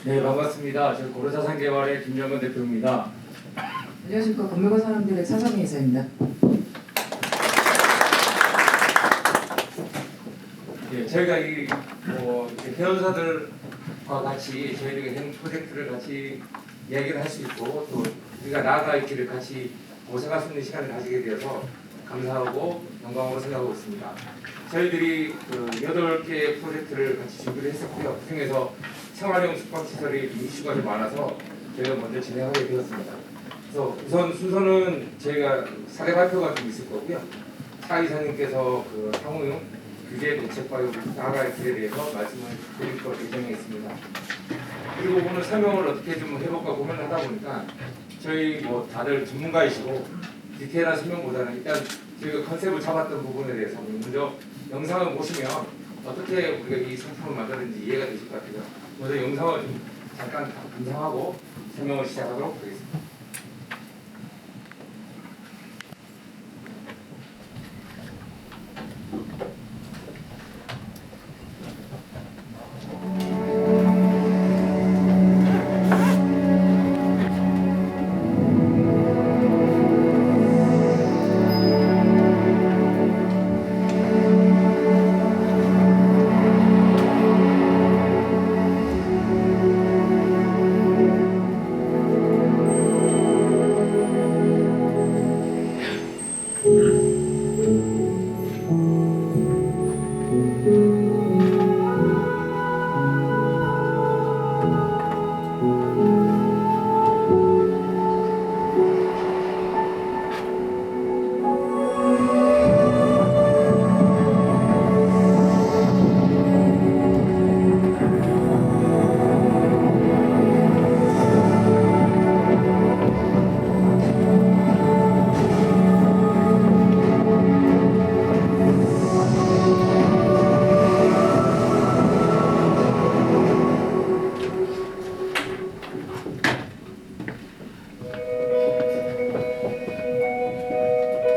네, 반갑습니다. 저 고려자산개발의 김정근 대표입니다. 안녕하십니까. 건물과 사람들의 차상희 이사입니다. 예, 저희가 이렇게 회원사들과 같이 저희들의 행 프로젝트를 같이 이야기를 할 수 있고 또 우리가 나아갈 길을 같이 모색할 수 있는 시간을 가지게 되어서 감사하고 영광으로 생각하고 있습니다. 저희들이 8개 프로젝트를 같이 준비를 했었고요. 그중에서 생활용 숙박시설이 이슈가 좀 많아서 저희가 먼저 진행하게 되었습니다. 그래서 우선 순서는 저희가 사례 발표가 좀 있을 거고요. 차 이사님께서 향후 규제 대책과 나아갈 길에 대해서 말씀을 드릴 것 예정에 있습니다. 그리고 오늘 설명을 어떻게 좀 해볼까 고민을 하다 보니까 저희 다들 전문가이시고 디테일한 설명보다는 일단 저희가 컨셉을 잡았던 부분에 대해서 먼저 영상을 보시면 어떻게 우리가 이 상품을 만드는지 이해가 되실 것 같아요. 먼저 영상을 좀 잠깐 감상하고 설명을 시작하도록 하겠습니다.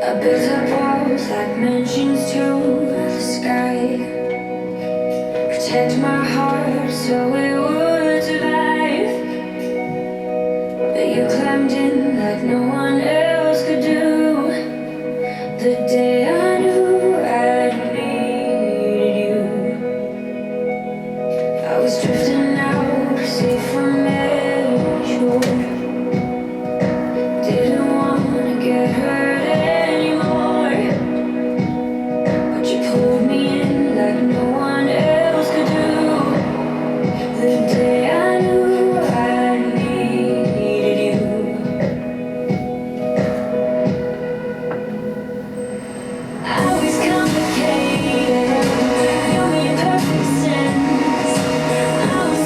I built up walls like mansions to the sky. Protect my heart so it would survive. But you climbed in like no one else could do. The day I knew I needed you, I was drifting out, safe from every shore. Didn't wanna get hurt anymore, but you pulled me in like no one else could do. The day I knew I needed you. I was complicated, you made perfect sense. I was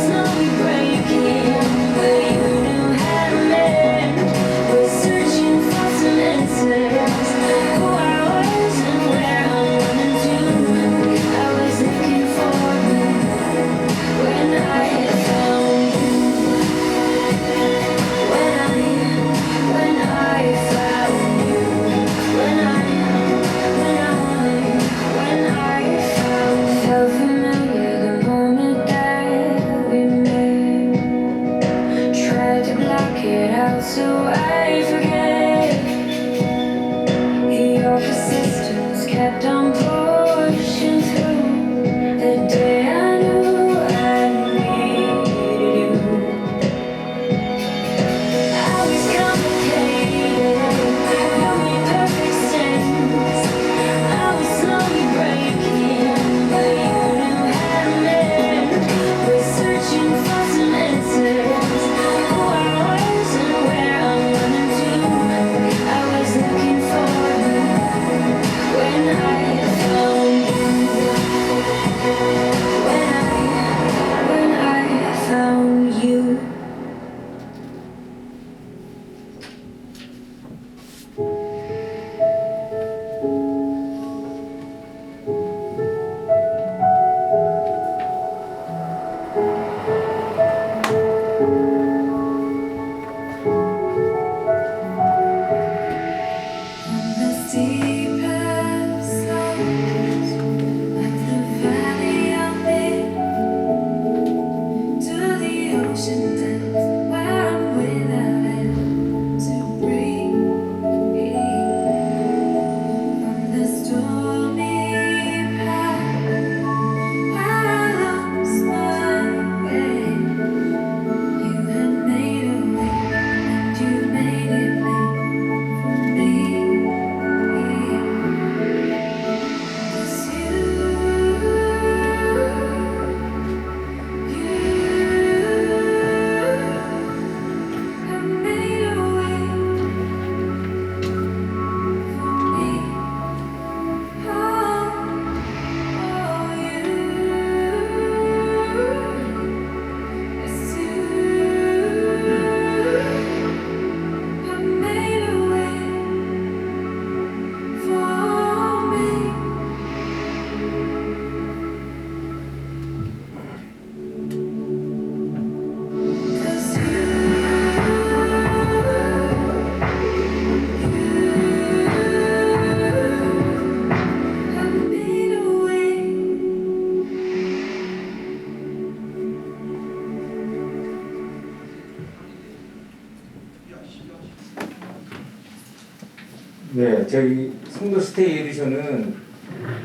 네, 저희 송도 스테이 에디션은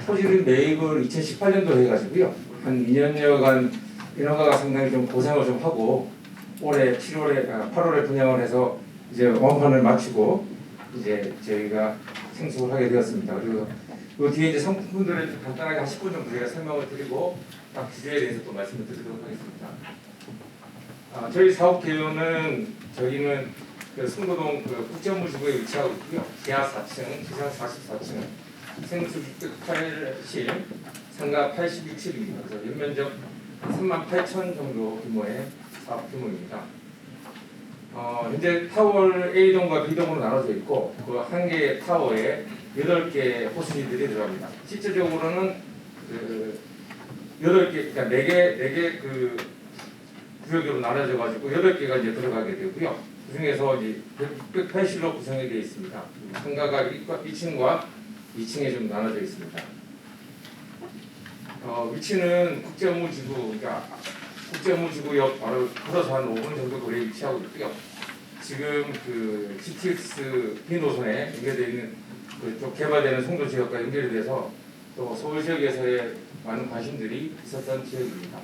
토지를 매입을 2018년도에 해가지고요. 한 2년여간 인허가가 상당히 좀 고생을 좀 하고 올해 8월에 분양을 해서 이제 원판을 마치고 이제 저희가 생수를 하게 되었습니다. 그리고 그 뒤에 이제 상품들을 좀 간단하게 한 10분 정도 저희가 설명을 드리고 각 주제에 대해서 또 말씀을 드리도록 하겠습니다. 저희 사업 개요는 저희는 그 송도동 그 국제업무지구에 위치하고 있고요. 지하 4층, 지상 44층, 생수 680, 상가 86층입니다. 그래서 연면적 38,000 정도 규모의 사업 규모입니다. 현재 타워 A동과 B동으로 나눠져 있고 그 한 개의 타워에 8개 호수기들이 들어갑니다. 실질적으로는 그 8개, 그러니까 4개 그 구역으로 나눠져 가지고 8개가 이제 들어가게 되고요. 그 중에서 이제 680로 구성이 되어 있습니다. 상가가 1층과 2층에 좀 나눠져 있습니다. 위치는 국제업무지구, 그러니까 국제업무지구역 바로 걸어서 한 5분 정도 거리에 위치하고 있고요. 지금 그 GTX B 노선에 연결되어 있는 그쪽 개발되는 송도 지역과 연결이 돼서 또 서울 지역에서의 많은 관심들이 있었던 지역입니다.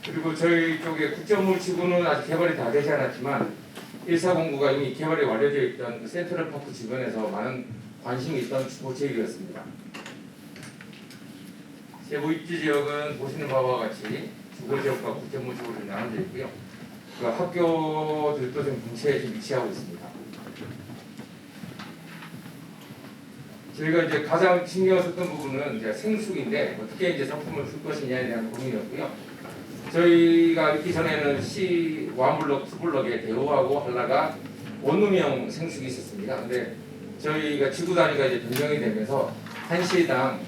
그리고 저희 쪽에 국제업무지구는 아직 개발이 다 되지 않았지만 1409가 이미 개발이 완료되어 있던 그 센트럴파크 주변에서 많은 관심이 있던 주거 지역이었습니다. 세부 입지 지역은 보시는 바와 같이 주거 지역과 국제업무지구로 나눠져 있고요. 그 학교들도 좀 근처에 좀 위치하고 있습니다. 저희가 이제 가장 신경 썼던 부분은 이제 생수인데 어떻게 이제 상품을 줄 것이냐에 대한 고민이었고요. 저희가 있기 전에는 C 1블럭, 2블럭에 대우하고 한라가 원룸형 생수기 있었습니다. 근데 저희가 지구 단위가 이제 변경이 되면서 한 시당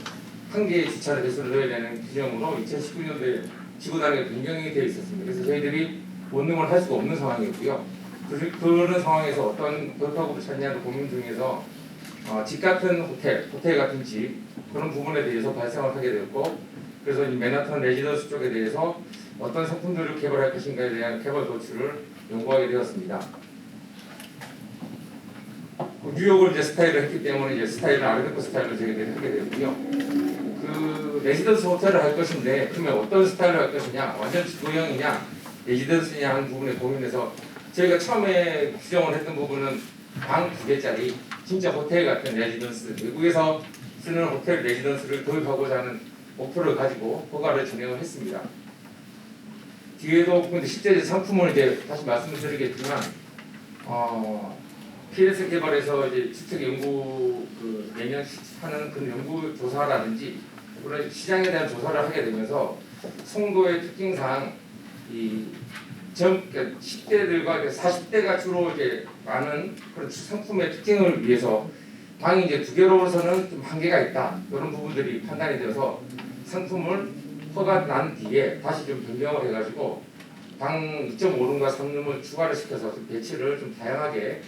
한 개의 주차를 배수를 넣어야 되는 규정으로 2019년도에 지구 단위가 변경이 되어 있었습니다. 그래서 저희들이 원룸을 할 수가 없는 상황이었고요. 그런 상황에서 어떤 교통법을 찾냐는 고민 중에서 집 같은 호텔 같은 집 그런 부분에 대해서 발생을 하게 되었고, 그래서 이 맨하탄 레지던스 쪽에 대해서 어떤 상품들을 개발할 것인가에 대한 개발 도출을 연구하게 되었습니다. 뉴욕을 이제 스타일을 했기 때문에 이제 스타일은 아르베코 스타일로 저희들이 하게 되었고요. 그 레지던스 호텔을 할 것인데 그러면 어떤 스타일을 할 것이냐, 완전 주도형이냐, 레지던스냐 하는 부분에 고민해서 저희가 처음에 규정을 했던 부분은 방 2개짜리 진짜 호텔 같은 레지던스, 외국에서 쓰는 호텔 레지던스를 도입하고자 하는 목표를 가지고 허가를 진행을 했습니다. 뒤에도 근데 실제 상품을 이제 다시 말씀드리겠지만 PS 개발에서 이제 주택 연구 매년 하는 그런 연구 조사라든지 그런 시장에 대한 조사를 하게 되면서 송도의 특징상 그러니까 10대들과 40대가 주로 이제 많은 그런 상품의 특징을 위해서 방이 이제 2개로서는 좀 한계가 있다, 이런 부분들이 판단이 되어서 상품을 허가 난 뒤에 다시 좀 변경을 해가지고 방 2.5룸과 3룸을 추가를 시켜서 좀 배치를 좀 다양하게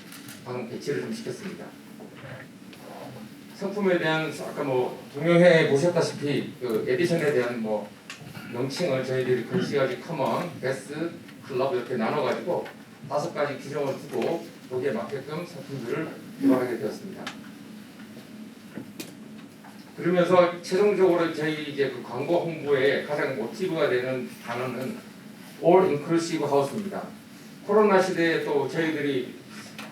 방 배치를 좀 시켰습니다. 상품에 대한 아까 동영상에 보셨다시피 그 에디션에 대한 명칭을 저희들이 건시가지 커먼, 베스트, 클럽 이렇게 나눠가지고 5가지 규정을 두고 거기에 맞게끔 상품들을 개발하게 되었습니다. 그러면서 최종적으로 저희 이제 그 광고 홍보에 가장 모티브가 되는 단어는 All Inclusive House입니다. 코로나 시대에 또 저희들이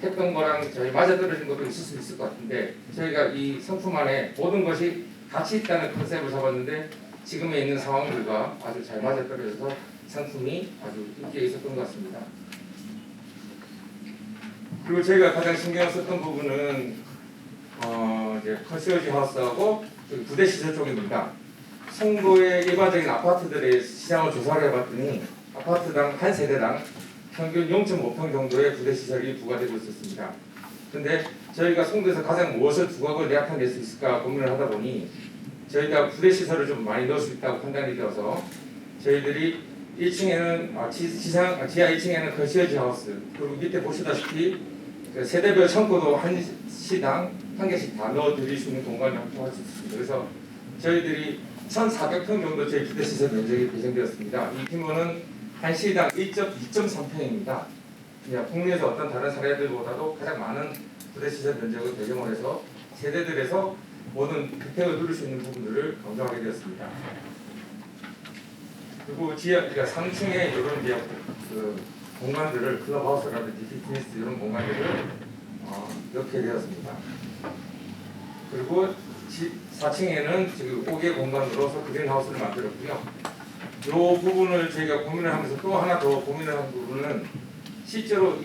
했던 거랑 저희 맞아떨어진 것도 있을 수 있을 것 같은데 저희가 이 상품 안에 모든 것이 같이 있다는 컨셉을 잡았는데 지금에 있는 상황들과 아주 잘 맞아떨어져서 상품이 아주 인기가 있었던 것 같습니다. 그리고 저희가 가장 신경 썼던 부분은 이제 컨시어지 하우스하고 부대 시설 쪽입니다. 송도의 일반적인 아파트들의 시장을 조사를 해봤더니 아파트당 한 세대당 평균 0.5평 정도의 부대 시설이 부과되고 있었습니다. 그런데 저희가 송도에서 가장 무엇을 두각을 내합할 수 있을까 고민을 하다 보니 저희가 부대 시설을 좀 많이 넣을 수 있다고 판단이 되어서 저희들이 1층에는 지하 1층에는 컨시어지 하우스, 그리고 밑에 보시다시피 세대별 창고도 한 시당 한 개씩 다 넣어드릴 수 있는 공간을 확보할 수 있습니다. 그래서 저희들이 1,400평 정도 저희 부대시설 면적이 배정되었습니다. 이 규모는 한 시당 2.3평입니다. 국내에서 어떤 다른 사례들보다도 가장 많은 부대시설 면적을 배경으로 해서 세대들에서 모든 혜택을 누릴 수 있는 부분들을 강조하게 되었습니다. 그리고 지하 그러니까 3층에 이런 이제 그 공간들을 클럽하우스라든지 피트니스 이런 공간들을 넣게 되었습니다. 그리고 4층에는 지금 5개 공간으로서 그린하우스를 만들었고요. 이 부분을 저희가 고민을 하면서 또 하나 더 고민을 한 부분은 실제로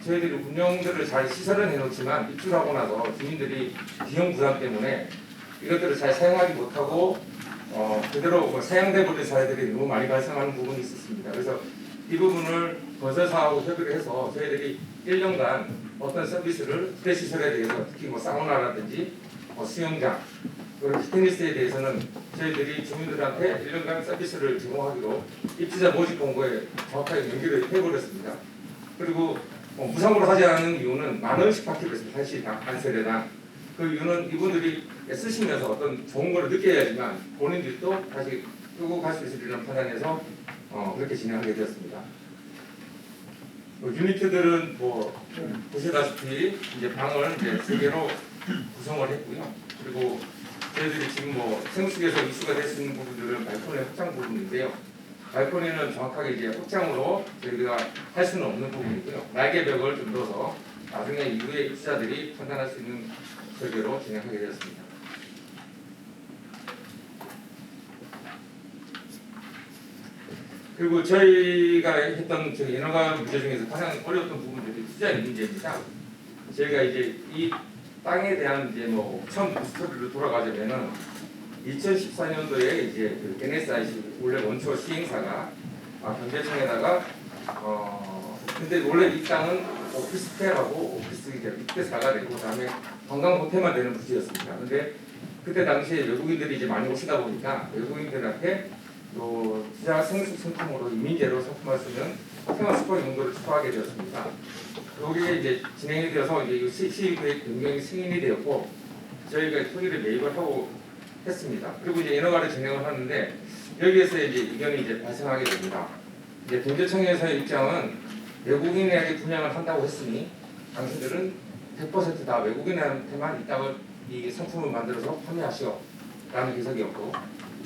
저희들이 운영들을 잘 시설은 해놓지만 입주하고 나서 주민들이 비용 부담 때문에 이것들을 잘 사용하지 못하고 그대로 뭐 사용돼 버린 사례들이 너무 많이 발생하는 부분이 있었습니다. 그래서 이 부분을 건설사하고 협의를 해서 저희들이 1년간 어떤 서비스를 부대시설에 대해서 특히 뭐 사우나라든지 수영장 그리고 피트니스에 대해서는 저희들이 주민들한테 1년간 서비스를 제공하기로 입주자 모집 공고에 정확하게 연결을 해버렸습니다. 그리고 무상으로 하지 않는 이유는 10,000원씩 받기로 했습니다. 사실 한 세대당. 그 이유는 이분들이 쓰시면서 어떤 좋은 걸 느껴야지만 본인들도 다시 끄고 갈 수 있으리라는 판단에서 그렇게 진행하게 되었습니다. 유니트들은 보시다시피 이제 방을 이제 3개로 구성을 했고요. 그리고 저희들이 지금 생수에서 이슈가 될 수 있는 부분들은 발코니 확장 부분인데요. 발코니는 정확하게 이제 확장으로 저희가 할 수는 없는 부분이고요. 날개벽을 좀 넣어서 나중에 이후에 입주자들이 판단할 수 있는 설계로 진행하게 되었습니다. 그리고 저희가 했던 인허가 문제 중에서 가장 어려웠던 부분들이 투자의 문제입니다. 저희가 이제 이 땅에 대한 이제 처음 스토리로 돌아가자면은 2014년도에 이제 그 NSIC 원래 원초 시행사가 경제청에다가 근데 원래 이 땅은 오피스텔하고 오피스 입대사가 되고 그다음에 관광 호텔만 되는 부지였습니다. 근데 그때 당시에 외국인들이 이제 많이 오시다 보니까 외국인들한테 또 투자 생수 상품으로 이민재로 상품할 수 있는 테마 스포 용도를 추가하게 되었습니다. 여기에 이제 진행이 되어서 이제 시의회 변경이 승인이 되었고 저희가 토지를 매입을 하고 했습니다. 그리고 이제 인허가를 진행을 하는데 여기에서 이제 이견이 이제 발생하게 됩니다. 이제 경제청에서의 입장은 외국인에게 분양을 한다고 했으니 당신들은 100% 다 외국인한테만 이 땅을 이 상품을 만들어서 판매하시오라는 해석이었고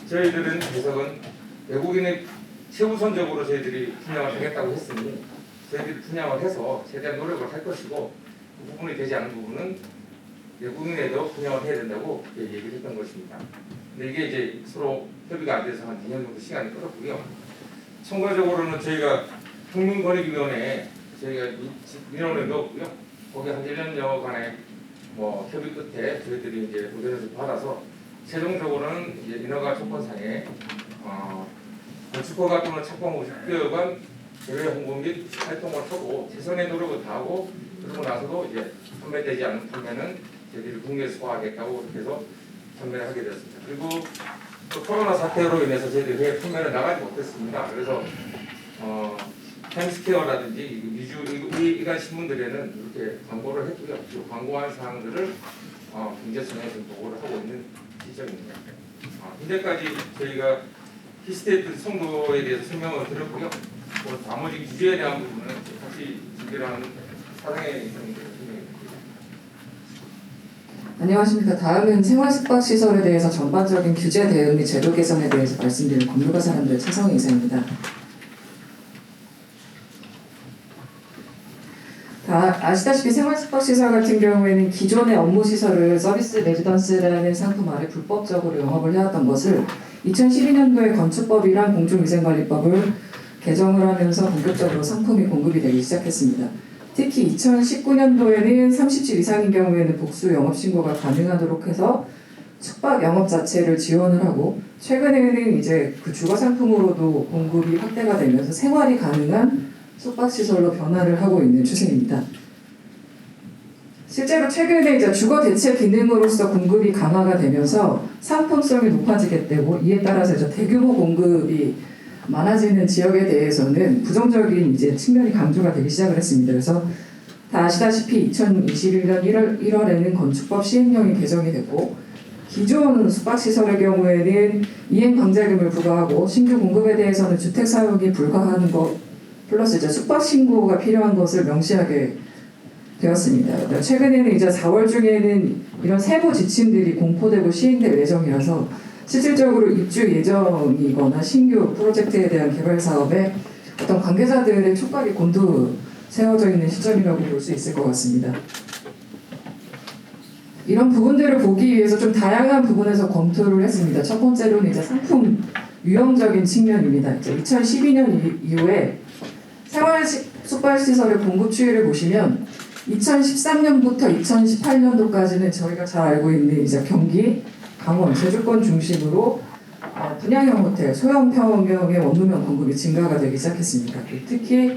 저희들은 해석은 외국인의 최우선적으로 저희들이 분양을 하겠다고 했으니 저희들이 분양을 해서 최대한 노력을 할 것이고 그 부분이 되지 않은 부분은 외국인에도 분양을 해야 된다고 얘기를 했던 것입니다. 근데 이게 이제 서로 협의가 안 돼서 한 2년 정도 시간이 끌었고요. 총괄적으로는 저희가 국민권익위원회에 저희가 민원을 넣었고요. 거기 한 1년여간의 협의 끝에 저희들이 이제 의견을 받아서 최종적으로는 이제 인허가 조건상에 건축허가 또는 착공 후 6개월간 대외 홍보 및 활동을 하고 최선의 노력을 다하고 그러고 나서도 이제 판매되지 않는 판매는 저희들이 국내에 소화하겠다고 그렇게 해서 판매를 하게 되었습니다. 그리고 또 코로나 사태로 인해서 저희들이 해외 판매를 나가지 못했습니다. 그래서 타임스퀘어라든지 이간 신문들에는 이렇게 광고를 했고요. 그 광고한 사항들을 경제청에 지금 보고를 하고 있는 시점입니다. 현재까지 저희가 히스테이트 선거에 대해서 설명을 드렸고요. 나머지 규제에 대한 부분은 같이 준비를 하는 사장의 설명을 드립니다. 안녕하십니까. 다음은 생활숙박시설에 대해서 전반적인 규제 대응 및 제도 개선에 대해서 말씀드릴 건물과 사람들 차성희 이사입니다. 아시다시피 생활숙박시설 같은 경우에는 기존의 업무시설을 서비스 레지던스라는 상품 아래 불법적으로 영업을 해왔던 것을 2012년도에 건축법이랑 공중위생관리법을 개정을 하면서 본격적으로 상품이 공급이 되기 시작했습니다. 특히 2019년도에는 30집 이상인 경우에는 복수 영업신고가 가능하도록 해서 숙박 영업 자체를 지원을 하고 최근에는 이제 그 주거 상품으로도 공급이 확대가 되면서 생활이 가능한 숙박시설로 변화를 하고 있는 추세입니다. 실제로 최근에 이제 주거 대체 기능으로서 공급이 강화가 되면서 상품성이 높아지게 되고 이에 따라서 이제 대규모 공급이 많아지는 지역에 대해서는 부정적인 이제 측면이 강조가 되기 시작을 했습니다. 그래서 다 아시다시피 2021년 1월에는 건축법 시행령이 개정이 됐고 기존 숙박시설의 경우에는 이행 강제금을 부과하고 신규 공급에 대해서는 주택 사용이 불가하는 것 플러스 이제 숙박 신고가 필요한 것을 명시하게 되었습니다. 최근에는 이제 4월 중에는 이런 세부 지침들이 공포되고 시행될 예정이라서 실질적으로 입주 예정이거나 신규 프로젝트에 대한 개발 사업에 어떤 관계자들의 촉각이 곤두 세워져 있는 시점이라고 볼 수 있을 것 같습니다. 이런 부분들을 보기 위해서 좀 다양한 부분에서 검토를 했습니다. 첫 번째로는 이제 상품 유형적인 측면입니다. 이제 2012년 이후에 생활 숙박시설의 공급 추이를 보시면 2013년부터 2018년도까지는 저희가 잘 알고 있는 이제 경기, 강원, 제주권 중심으로 분양형 호텔, 소형 평형의 원룸형 공급이 증가가 되기 시작했습니다. 특히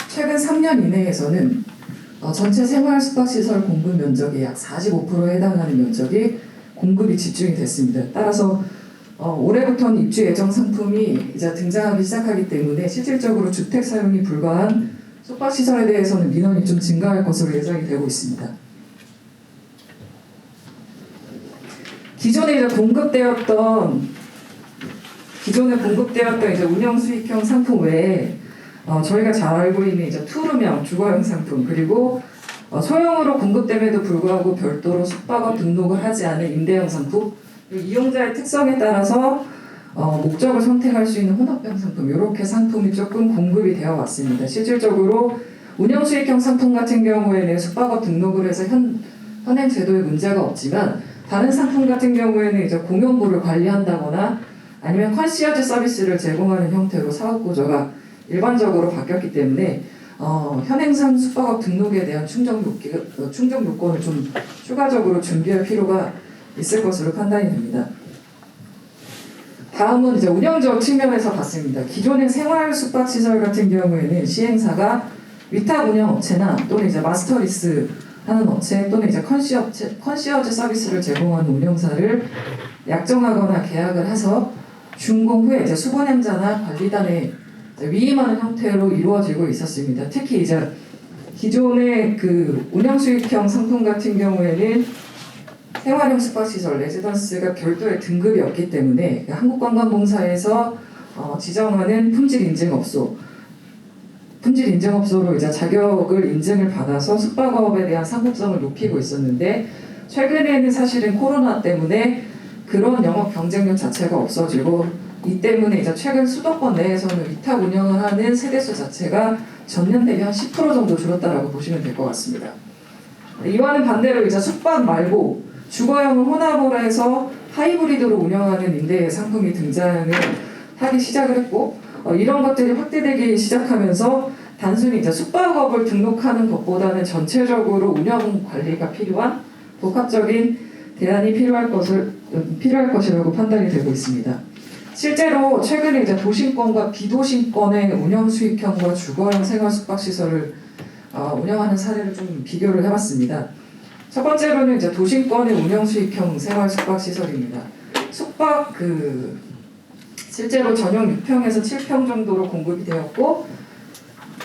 최근 3년 이내에서는 전체 생활 숙박시설 공급 면적의 약 45%에 해당하는 면적이 공급이 집중이 됐습니다. 따라서 올해부터는 입주 예정 상품이 이제 등장하기 시작하기 때문에 실질적으로 주택 사용이 불가한 숙박시설에 대해서는 민원이 좀 증가할 것으로 예상이 되고 있습니다. 기존에 공급되었던 이제 운영 수익형 상품 외에 저희가 잘 알고 있는 이제 투룸형 주거형 상품 그리고 소형으로 공급됨에도 불구하고 별도로 숙박업 등록을 하지 않은 임대형 상품 그리고 이용자의 특성에 따라서 목적을 선택할 수 있는 혼합형 상품 이렇게 상품이 조금 공급이 되어 왔습니다. 실질적으로 운영 수익형 상품 같은 경우에는 숙박업 등록을 해서 현행 제도에 문제가 없지만 다른 상품 같은 경우에는 이제 공용부를 관리한다거나 아니면 컨시어지 서비스를 제공하는 형태로 사업 구조가 일반적으로 바뀌었기 때문에 현행상 숙박업 등록에 대한 충족 요건을 좀 추가적으로 준비할 필요가 있을 것으로 판단이 됩니다. 다음은 이제 운영적 측면에서 봤습니다. 기존의 생활 숙박시설 같은 경우에는 시행사가 위탁 운영 업체나 또는 이제 마스터리스 하는 업체 또는 이제 컨시어지 서비스를 제공하는 운영사를 약정하거나 계약을 해서 준공 후에 이제 수번행자나 관리단에 위임하는 형태로 이루어지고 있었습니다. 특히 이제 기존의 그 운영 수익형 상품 같은 경우에는 생활형 숙박시설 레지던스가 별도의 등급이 없기 때문에 한국관광공사에서 지정하는 품질 인증업소로 이제 자격을 인증을 받아서 숙박업에 대한 상품성을 높이고 있었는데 최근에는 사실은 코로나 때문에 그런 영업 경쟁력 자체가 없어지고 이 때문에 이제 최근 수도권 내에서는 위탁 운영을 하는 세대수 자체가 전년 대비 한 10% 정도 줄었다라고 보시면 될 것 같습니다. 이와는 반대로 이제 숙박 말고 주거형을 혼합으로 해서 하이브리드로 운영하는 임대 상품이 등장을 하기 시작을 했고 이런 것들이 확대되기 시작하면서 단순히 이제 숙박업을 등록하는 것보다는 전체적으로 운영 관리가 필요한 복합적인 대안이 필요할 것이라고 판단이 되고 있습니다. 실제로 최근에 이제 도심권과 비도심권의 운영 수익형과 주거형 생활 숙박시설을 운영하는 사례를 좀 비교를 해봤습니다. 첫 번째로는 이제 도심권의 운영 수익형 생활 숙박시설입니다. 실제로 전용 6평에서 7평 정도로 공급이 되었고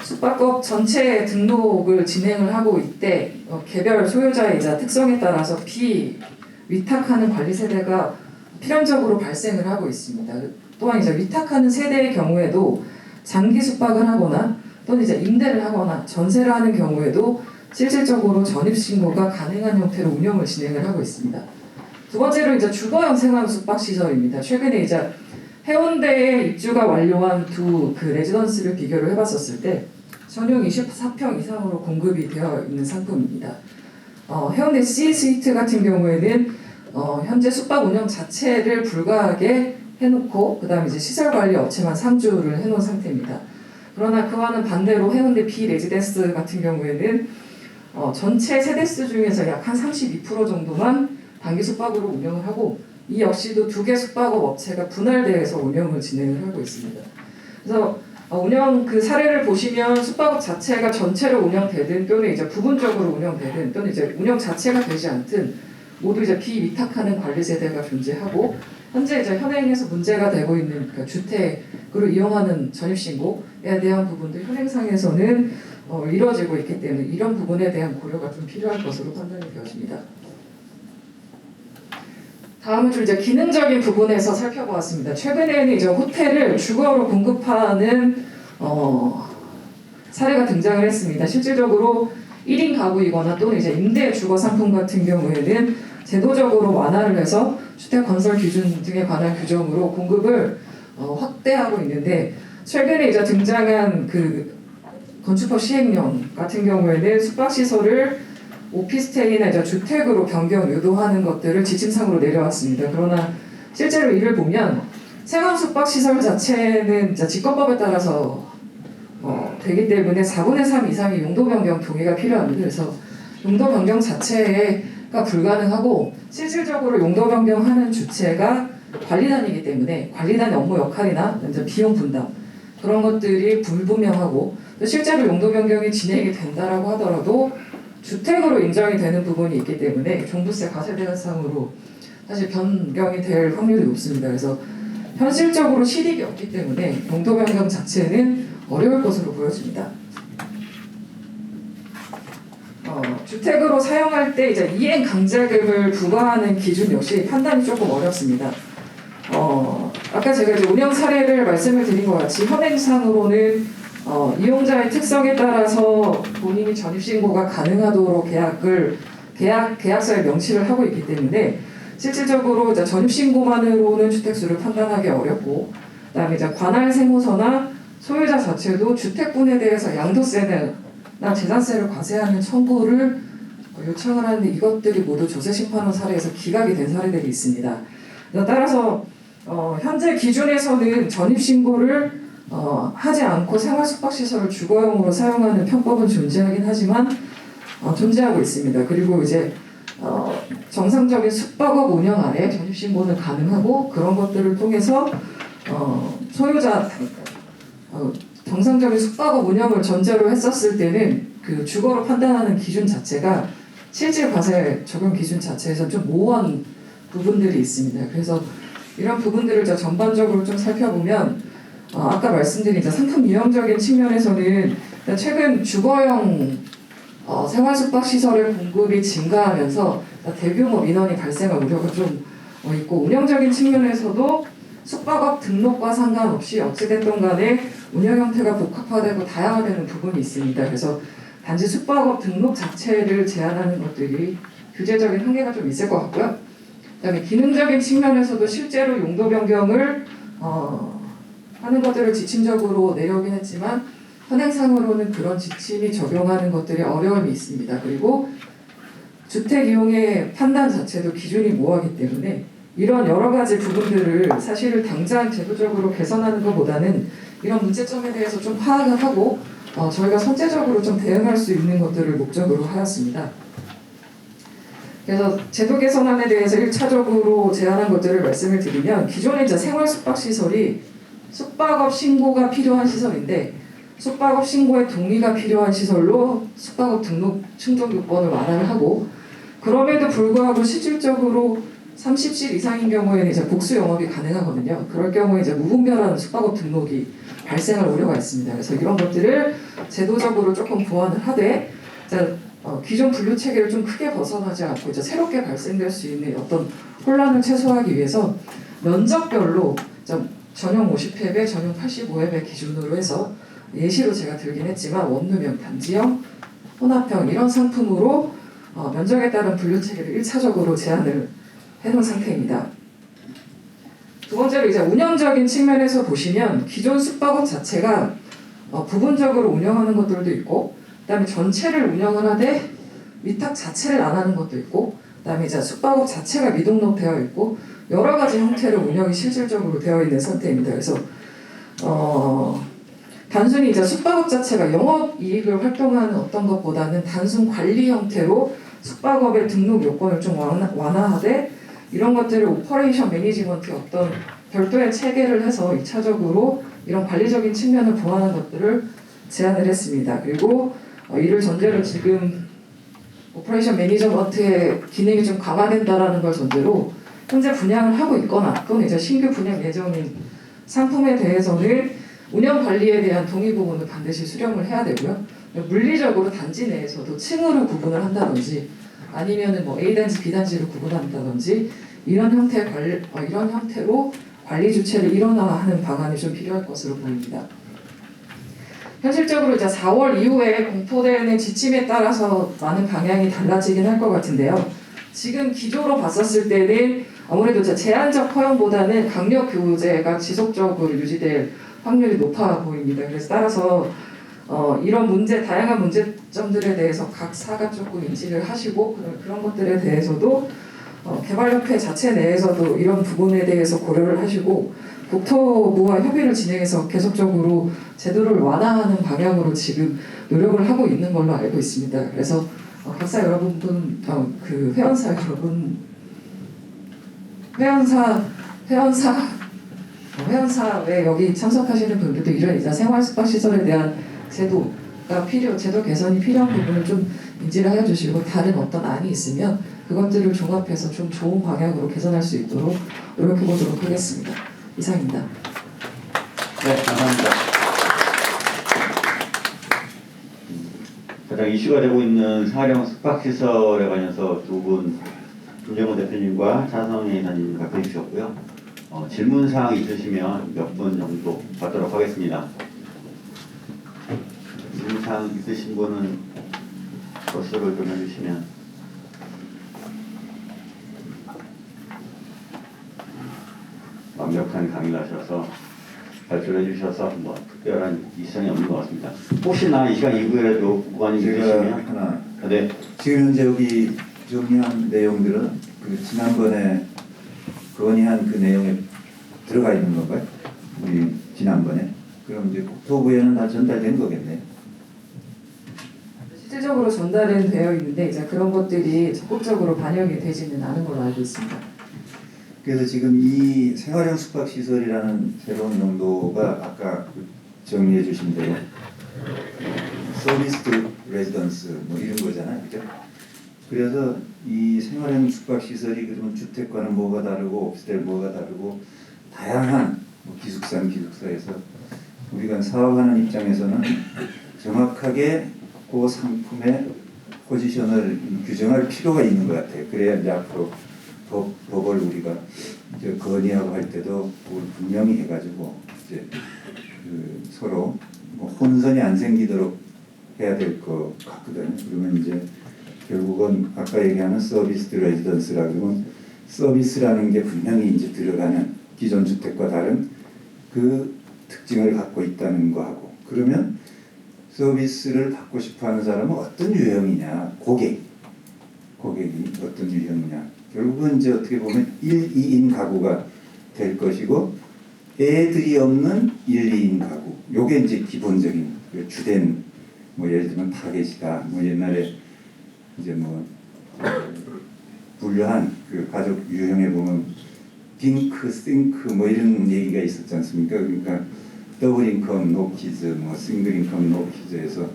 숙박업 전체 등록을 진행을 하고 있대 개별 소유자의 특성에 따라서 비위탁하는 관리 세대가 필연적으로 발생을 하고 있습니다. 또한 이제 위탁하는 세대의 경우에도 장기 숙박을 하거나 또는 이제 임대를 하거나 전세를 하는 경우에도 실질적으로 전입신고가 가능한 형태로 운영을 진행을 하고 있습니다. 두 번째로 이제 주거형 생활 숙박시설입니다. 최근에 이제 해운대에 입주가 완료한 두 레지던스를 비교를 해봤었을 때 전용 24평 이상으로 공급이 되어 있는 상품입니다. 해운대 C-스위트 같은 경우에는 현재 숙박 운영 자체를 불가하게 해놓고 그다음 이제 시설 관리 업체만 상주를 해놓은 상태입니다. 그러나 그와는 반대로 해운대 B 레지던스 같은 경우에는 전체 세대수 중에서 약 한 32% 정도만 단기 숙박으로 운영을 하고 이 역시도 두 개 숙박업 업체가 분할되어서 운영을 진행을 하고 있습니다. 그래서 운영 그 사례를 보시면 숙박업 자체가 전체로 운영되든 또는 이제 부분적으로 운영되든 또는 이제 운영 자체가 되지 않든 모두 이제 비위탁하는 관리 세대가 존재하고 현재 이제 현행에서 문제가 되고 있는 주택으로 이용하는 전입신고에 대한 부분도 현행상에서는 이루어지고 있기 때문에 이런 부분에 대한 고려가 좀 필요할 것으로 판단이 되어집니다. 다음은 좀 이제 기능적인 부분에서 살펴보았습니다. 최근에는 이제 호텔을 주거로 공급하는 사례가 등장을 했습니다. 실질적으로 1인 가구이거나 또는 이제 임대 주거 상품 같은 경우에는 제도적으로 완화를 해서 주택 건설 기준 등에 관한 규정으로 공급을 확대하고 있는데, 최근에 이제 등장한 그 건축법 시행령 같은 경우에는 숙박시설을 오피스텔이나 이제 주택으로 변경 유도하는 것들을 지침상으로 내려왔습니다. 그러나 실제로 이를 보면 생활 숙박시설 자체는 이제 직권법에 따라서 되기 때문에 4분의 3 이상의 용도 변경 동의가 필요합니다. 그래서 용도 변경 자체가 불가능하고, 실질적으로 용도 변경하는 주체가 관리단이기 때문에 관리단의 업무 역할이나 이제 비용 분담 그런 것들이 불분명하고, 실제로 용도 변경이 진행이 된다라고 하더라도 주택으로 인정이 되는 부분이 있기 때문에 종부세 과세 대상으로 사실 변경이 될 확률이 높습니다. 그래서 현실적으로 실익이 없기 때문에 용도 변경 자체는 어려울 것으로 보여집니다. 주택으로 사용할 때 이제 이행 강제금을 부과하는 기준 역시 판단이 조금 어렵습니다. 아까 제가 이제 운영 사례를 말씀을 드린 것 같이 현행상으로는 이용자의 특성에 따라서 본인이 전입신고가 가능하도록 계약서에 명시를 하고 있기 때문에 실질적으로 이제 전입신고만으로는 주택수를 판단하기 어렵고, 그다음에 이제 관할 세무서나 소유자 자체도 주택분에 대해서 양도세나 재산세를 과세하는 청구를 요청을 하는데, 이것들이 모두 조세심판원 사례에서 기각이 된 사례들이 있습니다. 따라서 현재 기준에서는 전입신고를 하지 않고 생활숙박시설을 주거용으로 사용하는 편법은 존재하긴 하지만 존재하고 있습니다. 그리고 이제 정상적인 숙박업 운영 아래 전입신고는 가능하고, 그런 것들을 통해서 소유자 정상적인 숙박업 운영을 전제로 했었을 때는 그 주거로 판단하는 기준 자체가 실질 과세 적용 기준 자체에서 좀 모호한 부분들이 있습니다. 그래서 이런 부분들을 전반적으로 좀 살펴보면 아까 말씀드린 상품 유형적인 측면에서는 최근 주거용 생활숙박시설의 공급이 증가하면서 대규모 민원이 발생할 우려가 좀 있고, 운영적인 측면에서도 숙박업 등록과 상관없이 어찌됐든 간에 운영 형태가 복합화되고 다양화되는 부분이 있습니다. 그래서 단지 숙박업 등록 자체를 제한하는 것들이 규제적인 한계가 좀 있을 것 같고요. 그다음에 기능적인 측면에서도 실제로 용도 변경을 하는 것들을 지침적으로 내려오긴 했지만 현행상으로는 그런 지침이 적용하는 것들이 어려움이 있습니다. 그리고 주택 이용의 판단 자체도 기준이 모호하기 때문에 이런 여러 가지 부분들을 사실을 당장 제도적으로 개선하는 것보다는 이런 문제점에 대해서 좀 파악을 하고 저희가 선제적으로 좀 대응할 수 있는 것들을 목적으로 하였습니다. 그래서 제도 개선안에 대해서 1차적으로 제안한 것들을 말씀을 드리면, 기존의 이제 생활숙박시설이 숙박업 신고가 필요한 시설인데 숙박업 신고에 동의가 필요한 시설로 숙박업 등록 충족 요건을 완화를 하고, 그럼에도 불구하고 실질적으로 30실 이상인 경우에는 이제 복수 영업이 가능하거든요. 그럴 경우에 이제 무분별한 숙박업 등록이 발생할 우려가 있습니다. 그래서 이런 것들을 제도적으로 조금 보완을 하되 기존 분류 체계를 좀 크게 벗어나지 않고 이제 새롭게 발생될 수 있는 어떤 혼란을 최소화하기 위해서 면적별로 전용 50헵에 전용 85헵의 기준으로 해서 예시로 제가 들긴 했지만 원룸형, 단지형, 혼합형 이런 상품으로 면적에 따른 분류 체계를 1차적으로 제안을 해놓은 상태입니다. 두 번째로 이제 운영적인 측면에서 보시면 기존 숙박업 자체가 부분적으로 운영하는 것들도 있고, 그다음에 전체를 운영을 하되 위탁 자체를 안 하는 것도 있고, 그다음에 이제 숙박업 자체가 미등록되어 있고 여러 가지 형태로 운영이 실질적으로 되어 있는 상태입니다. 그래서 단순히 이제 숙박업 자체가 영업 이익을 활동하는 어떤 것보다는 단순 관리 형태로 숙박업의 등록 요건을 좀 완화하되 이런 것들을 오퍼레이션 매니지먼트 어떤 별도의 체계를 해서 2차적으로 이런 관리적인 측면을 보완한 것들을 제안을 했습니다. 그리고 이를 전제로 지금 오퍼레이션 매니지먼트의 기능이 좀 강화된다라는 걸 전제로 현재 분양을 하고 있거나 또는 이제 신규 분양 예정인 상품에 대해서는 운영 관리에 대한 동의 부분을 반드시 수렴을 해야 되고요. 물리적으로 단지 내에서도 층으로 구분을 한다든지 아니면은 A 단지, B 단지로 구분한다든지 이런 형태로 관리 주체를 일원화하는 방안이 좀 필요할 것으로 보입니다. 현실적으로 이제 4월 이후에 공포되는 지침에 따라서 많은 방향이 달라지긴 할 것 같은데요. 지금 기조로 봤었을 때는 아무래도 이제 제한적 허용보다는 강력 규제가 지속적으로 유지될 확률이 높아 보입니다. 그래서 따라서 이런 문제, 다양한 문제점들에 대해서 각 사가 조금 인지를 하시고 그런 것들에 대해서도 개발협회 자체 내에서도 이런 부분에 대해서 고려를 하시고 국토부와 협의를 진행해서 계속적으로 제도를 완화하는 방향으로 지금 노력을 하고 있는 걸로 알고 있습니다. 그래서 박사 여러분, 그 회원사 여러분, 회원사에 여기 참석하시는 분들도 이런 생활 숙박시설에 대한 제도 개선이 필요한 부분을 좀 인지를 해주시고 다른 어떤 안이 있으면 그것들을 종합해서 좀 좋은 방향으로 개선할 수 있도록 노력해 보도록 하겠습니다. 이상입니다. 네, 감사합니다. 가장 이슈가 되고 있는 사령 숙박시설에 관해서 두 분, 김정호 대표님과 차성희 이사님 답해 주셨고요. 질문사항 있으시면 몇 분 정도 받도록 하겠습니다. 질문사항 있으신 분은 버스를 좀 해주시면. 완벽한 강의를 하셔서 발표를 해주셔서 뭐 특별한 이상이 없는 것 같습니다. 혹시나 이 시간 이후에라도 구간이 있으시면 하나. 네. 지금 현재 여기 정리한 내용들은 그 지난번에 건의한 그 내용에 들어가 있는 건가요? 우리 지난번에. 그럼 이제 국토부에는 다 전달된 거겠네. 실질적으로 전달은 되어 있는데 이제 그런 것들이 적극적으로 반영이 되지는 않은 걸로 알고 있습니다. 그래서 지금 이 생활형 숙박시설이라는 새로운 용도가 아까 정리해 주신 대로 서비스 레지던스 뭐 이런 거잖아요. 그죠? 그래서 이 생활형 숙박시설이 그러면 주택과는 뭐가 다르고 오피스텔 뭐가 다르고 다양한 뭐 기숙사에서 우리가 사업하는 입장에서는 정확하게 그 상품의 포지션을 규정할 필요가 있는 것 같아요. 그래야 이제 앞으로 법을 우리가 이제 건의하고 할 때도 그걸 분명히 해가지고 이제 그 서로 뭐 혼선이 안 생기도록 해야 될 것 같거든요. 그러면 이제 결국은 아까 얘기하는 서비스 레지던스라 그러면 서비스라는 게 분명히 이제 들어가는 기존 주택과 다른 그 특징을 갖고 있다는 거하고 그러면 서비스를 받고 싶어하는 사람은 어떤 유형이냐 고객이 어떤 유형이냐 결국은 이제 어떻게 보면 1, 2인 가구가 될 것이고 애들이 없는 1, 2인 가구 요게 이제 기본적인 그 주된 뭐 예를 들면 타겟이다 뭐 옛날에 이제 뭐 분류한 그 가족 유형에 보면 빙크, 싱크 뭐 이런 얘기가 있었지 않습니까? 그러니까 더블 인컴 노 키즈 뭐 싱글 인컴 노 키즈에서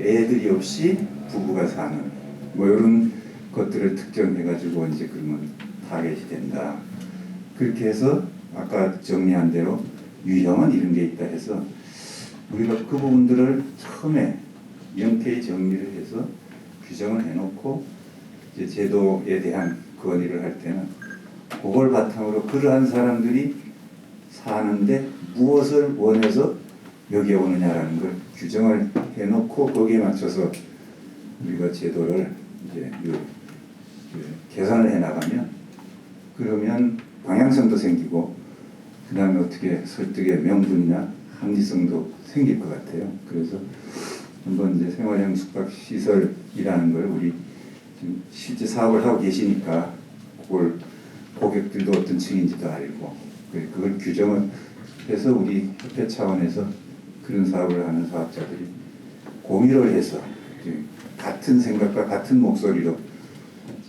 애들이 없이 부부가 사는 뭐 이런 것들을 특정해가지고 이제 그러면 타겟이 된다. 그렇게 해서 아까 정리한 대로 유형은 이런 게 있다 해서 우리가 그 부분들을 처음에 명쾌히 정리를 해서 규정을 해놓고 이제 제도에 대한 건의를 할 때는 그걸 바탕으로 그러한 사람들이 사는데 무엇을 원해서 여기에 오느냐라는 걸 규정을 해놓고 거기에 맞춰서 우리가 제도를 이제 개선을 해나가면 그러면 방향성도 생기고 그 다음에 어떻게 설득의 명분이나 합리성도 생길 것 같아요. 그래서 한번 이제 생활형 숙박시설이라는 걸 우리 지금 실제 사업을 하고 계시니까 그걸 고객들도 어떤 층인지도 알고 그걸 규정을 해서 우리 협회 차원에서 그런 사업을 하는 사업자들이 공유를 해서 같은 생각과 같은 목소리로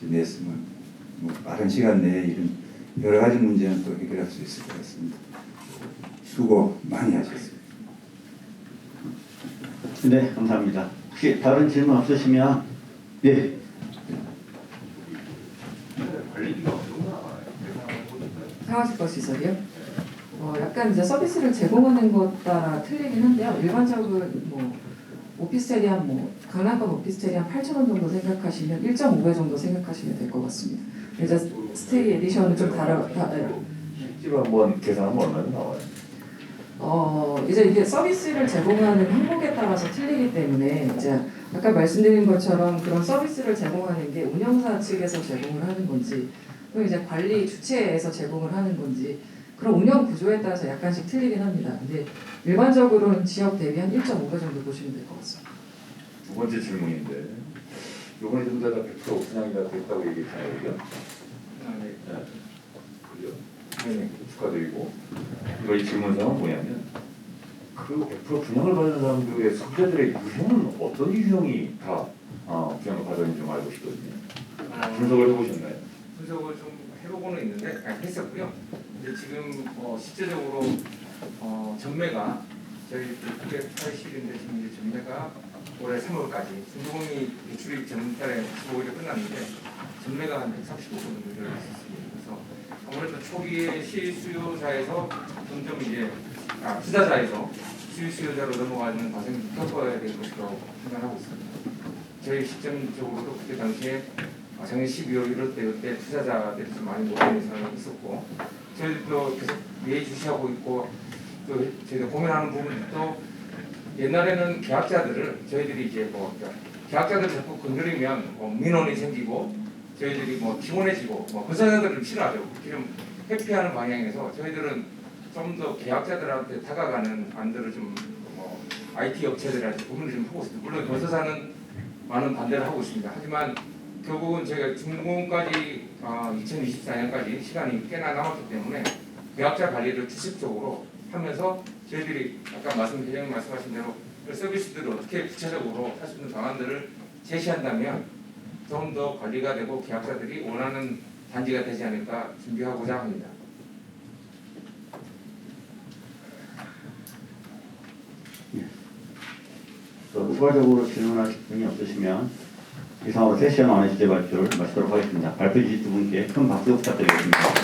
냈으면 뭐 빠른 시간 내에 이런 여러 가지 문제는 또 해결할 수 있을 것 같습니다. 수고 많이 하셨습니다. 네, 감사합니다. 혹시 다른 질문 없으시면 예. 생활숙박시설이요? 약간 이제 서비스를 제공하는 것 따라 틀리긴 한데요. 일반적으로 뭐 오피스텔이 한 강남권 오피스텔이 한 8,000원 정도 생각하시면 1.5배 정도 생각하시면 될 것 같습니다. 이제 스테이 에디션은 좀 실제로 한번 계산하면 얼마나 나와요? 이제 이게 서비스를 제공하는 항목에 따라서 틀리기 때문에 이제 아까 말씀드린 것처럼 그런 서비스를 제공하는 게 운영사 측에서 제공을 하는 건지 그리고 이제 관리 주체에서 제공을 하는 건지 그런 운영 구조에 따라서 약간씩 틀리긴 합니다. 근데 일반적으로는 지역 대비 한 1.5배 정도 보시면 될 것 같습니다. 두 번째 질문인데 이번에 좀 더 100% 분양이 됐다고 얘기했잖아요, 그죠? 네. 네. 그죠? 네, 축하드리고 이거 이 질문사항은 뭐냐면 그 100% 분양을 받는 사람들의 소비자들의 유형은 어떤 유형이 다 분양을 받았는지 좀 알고 싶거든요. 분석을 해보셨나요? 분석을 좀 해보고는 있는데 했었고요. 근데 지금 실제적으로 전매가 저희 980인데 지금 이제 전매가 올해 3월까지 중동이 대출이 전달에 15일에 끝났는데 전매가 한 135건 정도 있었습니다. 그래서 아무래도 초기에 실수요자에서 점점 이제 투자자에서 실수요자로 넘어가는 과정이 겪어야 될 것이라고 생각하고 있습니다. 저희 시점적으로도 그때 당시에 작년 12월 1월 때 그때 투자자들이 좀 많이 몰리는 상황이 있었고 저희도 계속 예의주시하고 있고 또 저희가 고민하는 부분도 옛날에는 계약자들을 저희들이 이제 계약자들 자꾸 건드리면 민원이 생기고 저희들이 피곤해지고 건설사들은 싫어하죠. 좀 회피하는 방향에서 저희들은 좀 더 계약자들한테 다가가는 안들을 좀 IT 업체들한테 고민을 좀 하고 있습니다. 물론 건설사는 많은 반대를 하고 있습니다. 하지만 결국은 저희가 준공까지 2024년까지 시간이 꽤나 남았기 때문에 계약자 관리를 주식적으로 하면서 저희들이 아까 회장님 말씀하신 대로 서비스들을 어떻게 구체적으로 할 수 있는 방안들을 제시한다면 좀 더 관리가 되고 계약자들이 원하는 단지가 되지 않을까 준비하고자 합니다. 또 추가적으로 질문하실 분이 없으시면 이상으로 세션 안의 주제 발표를 마치도록 하겠습니다. 발표 주신 두 분께 큰 박수 부탁드리겠습니다.